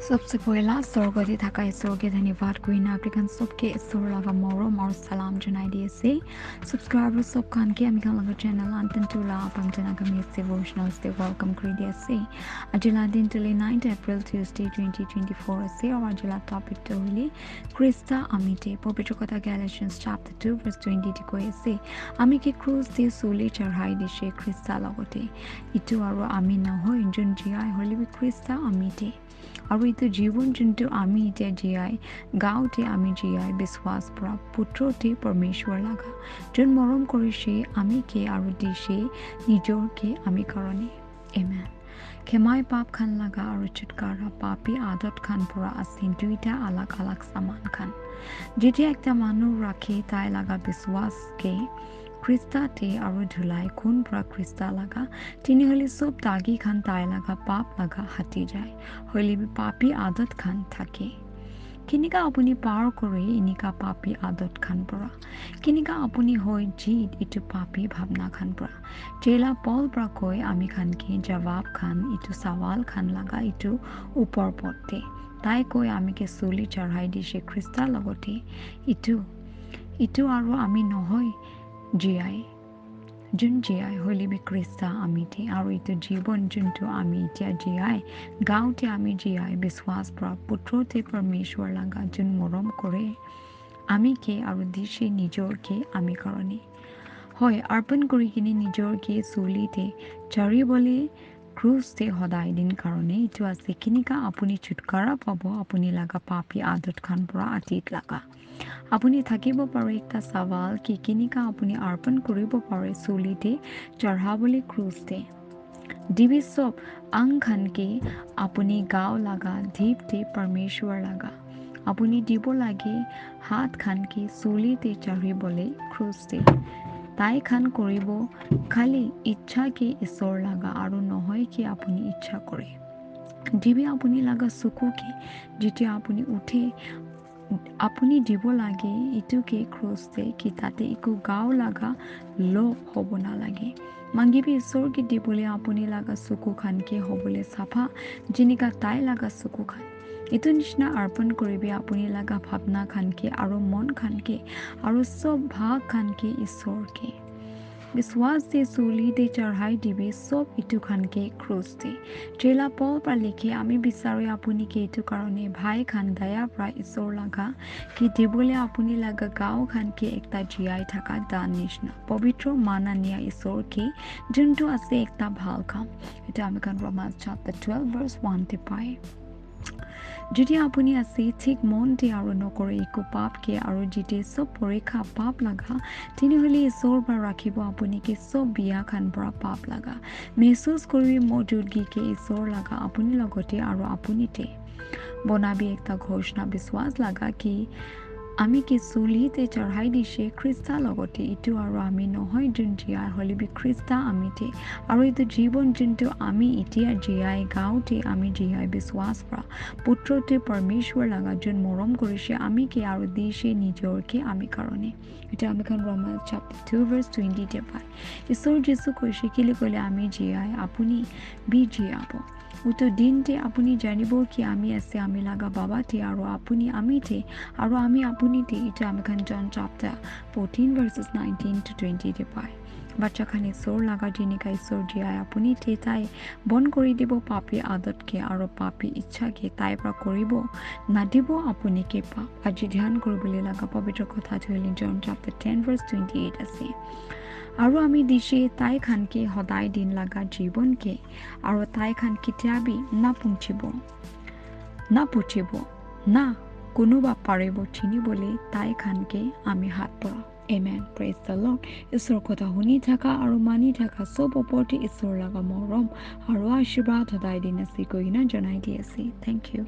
सबसे पहला स्वर्गती थाका ईश्वरকে धन्यवाद কইনা আপ্লিকান সবকে ईश्वर লাগা মরম আর সালাম জানাই দিয়েছে সাবস্ক্রাইবার সব খানকে আমি খান লাগা চ্যানেল আনতেন তুলা আপন জানা কামি ডিভোশনালস তে ওয়েলকাম করে দিয়েছে আজিলা দিন তুলে 9 এপ্রিল টিউসডে 2024 আছে আর আজিলা টপিক তো হলি খ্রিস্টা আমিতে পবিত্র কথা গ্যালাটিয়ান্স চ্যাপ্টার 2 ভার্স 20 তে কইছে আমি কি ক্রুজ দি সুলি চঢ়াই দিছে খ্রিস্টা লগতে ইটো আৰু আমি নহয় যোন জিয়াই হলি খ্ৰিস্টা আমিতে আৰু এইটো জীৱন যোনটো আমি এতিয়া জীয়াই গাঁৱতে আমি জীয়াই বিশ্বাস পৰা পুত্ৰতে পৰমেশ্বৰ লগা যোন মৰম কৰিছে আমিকে আৰু দিছে নিজৰকে আমি কাৰণে এমেন ক্ষমাই পাপ খান লগা আৰু ছুটকাৰা পাপী আদত খান পৰা আছে দুইটা আলাগ আলাগ সামান খান যেতিয়া একটা মানুহ ৰাখে তাই লগা বিশ্বাসকে খ্ৰিস্টাতে আৰু ধুলাই কোন পৰা খ্রিস্টা লাগা তিনি হলি সব দাগি খান তাই লাগা পাপ লাগা হাতি যায় হলি পাপী আদত খান থাকে কিনিকা আপুনি পাৰ কৰে ইনিকা পাপী আদত খান পৰা কিনিকা আপুনি হৈ জিত ইটো পাপী ভাৱনা খান পৰা চেলা পল পৰা কৈ আমি খানকে জবাব খান ইটো সৱাল খান লাগা ইটো ওপৰ পথে তাই কৈ আমিকে চুলি চঢ়াই দিছে খ্ৰিস্টাৰ লগতে ইটো আৰু আমি নহয় জীয়াই যোন জীয়াই হলি খ্ৰিস্টা আমিতে আৰু এইটো জীৱন যোনটো আমি এতিয়া জীয়াই গাঁৱতে আমি জীয়াই বিশ্বাস পৰা পুত্ৰতে পৰমেশ্বৰ লগা যোন মৰম কৰে আমিকে আৰু দিছে নিজৰকে আমি কাৰণে হয় অৰ্পণ কৰি কিনে নিজৰকে চুলিতে চঢ়িবলৈ ক্ৰুজতে সদায় দিন কাৰণে এইটো আছে কিনিকা আপুনি ছুটকাৰা পাব আপুনি লগা পাপী আদত খান পৰা আতীত লগা আপুনি থাকিব পাৰে একটা সৱাল কি কিনিকা আপুনি অৰ্পণ কৰিব পাৰে চুলিতে চঢ়াবলৈ ক্ৰুজতে দিবি সব আং খানকে আপুনি গাঁও লগা ধীপতে পৰমেশ্বৰ লগা আপুনি দিব লাগে হাত খানকে চুলিতে চঢ়িবলৈ ক্ৰুজতে তাই খান কৰিব খালি ইচ্ছাকে ঈশ্বৰ লগা আৰু নহয় কি আপুনি ইচ্ছা কৰে দিবি আপুনি লগা চকুকে যেতিয়া আপুনি উঠে আপুনি দিব লাগে ইটোকে ক্ৰুজতে কি তাতে একো গাঁও লগা লোভ হ'ব নালাগে মাগিবি ঈশ্বৰকে দিবলৈ আপুনি লগা চকু খানকে হ'বলৈ চাফা যেনেকা তাই লগা চকু খান এইটো নিচিনা অৰ্পণ কৰিবি আপুনি লগা ভাৱনা খানকে আৰু মন খানকে আৰু চব ভাগ খানকে ঈশ্বৰকে বিশ্বাস দে চুলিতে চঢ়াই দিবি চব ইটো খানকে ক্ৰুজতে চেলা পল পৰা লিখি আমি বিচাৰো আপুনিকে এইটো কাৰণে ভাই খান দয়া পৰা ঈশ্বৰ লগা কি দিবলৈ আপুনি লগা গাঁও খানকে একটা জীয়াই থকা দান নিচিনা পবিত্ৰ মাননীয় ঈশ্বৰকে যোনটো আছে একটা ভাল কাম এটা আমি খান ৰোমান্স চ্যাপ্টাৰ 12 ভাৰ্স 1 তে পায় যদি আপুনি আছে ঠিক মনতে আৰু নকৰে একো পাপকে আৰু যিতে চব পৰীক্ষা পাপ লগা তেনেহ'লে ঈশ্বৰ পৰা ৰাখিব আপুনিকে চব বিয়া খান পৰা পাপ লগা মেহচুচ কৰি মজুদগীকে ঈশ্বৰ লগা আপুনি লগতে আৰু আপুনিতে বনাবি একটা ঘোষণা বিশ্বাস লগা কি আমি কি চুলিতে চঢ়াই দিছে খ্রিস্টা লগতে ইটো আৰু আমি নহয় যোন জীয়াই হলি খ্ৰিস্টা আমিতে আৰু এইটো জীৱন যোনটো আমি এতিয়া জীয়াই গাঁৱতে আমি জীয়াই বিশ্বাস পৰা পুত্ৰতে পৰমেশ্বৰ লগা যোন মৰম কৰিছে আমিকে আৰু দিছে নিজৰকে আমি কাৰণে এটা আমি খান ৰোমান্স চ্যাপ্টাৰ 2 ভাৰ্স 20 তে পায় ঈশ্বৰ যীশু কৈছে কেলে ক'লে আমি জীয়াই আপুনি বি জীয়াব উটো দিনতে আপুনি জানিব কি আমি আছে আমি লগা বাবাতে আৰু আপুনি আমিতে আৰু আমি আপুনিতে এটা আমি খান জন চ্যাপ্টাৰ 14 ভাৰ্সেস 19 to 20 তে পায় বাচ্চা খান ঈশ্বৰ লগা যেনেকা ঈশ্বৰ জীয়াই আপুনি তাই বন্ধ কৰি দিব পাপী আদতকে আৰু পাপী ইচ্ছাকে তাই পৰা কৰিব নাদিব আপুনিকে পাপ আজি ধ্যান কৰিবলৈ লগা পবিত্ৰ কথা ধৰিলে জন চ্যাপ্টাৰ 10 ভাৰ্স 28 আছে আৰু আমি দিছে তাই খানকে সদায় দিন লগা জীৱনকে আৰু তাই খান কেতিয়াবি নাপুঠিব না কোনোবা পাৰিব চিনিবলৈ তাই খানকে আমি হাত পৰা Amen. Praise the Lord. ঈশ্বৰ কথা শুনি থাকা আৰু মানি থাকা চব ওপৰতে ঈশ্বৰ লগা মৰম আৰু আশীৰ্বাদ সদায় দিন আছে কৈ জনাই দি আছে Thank you.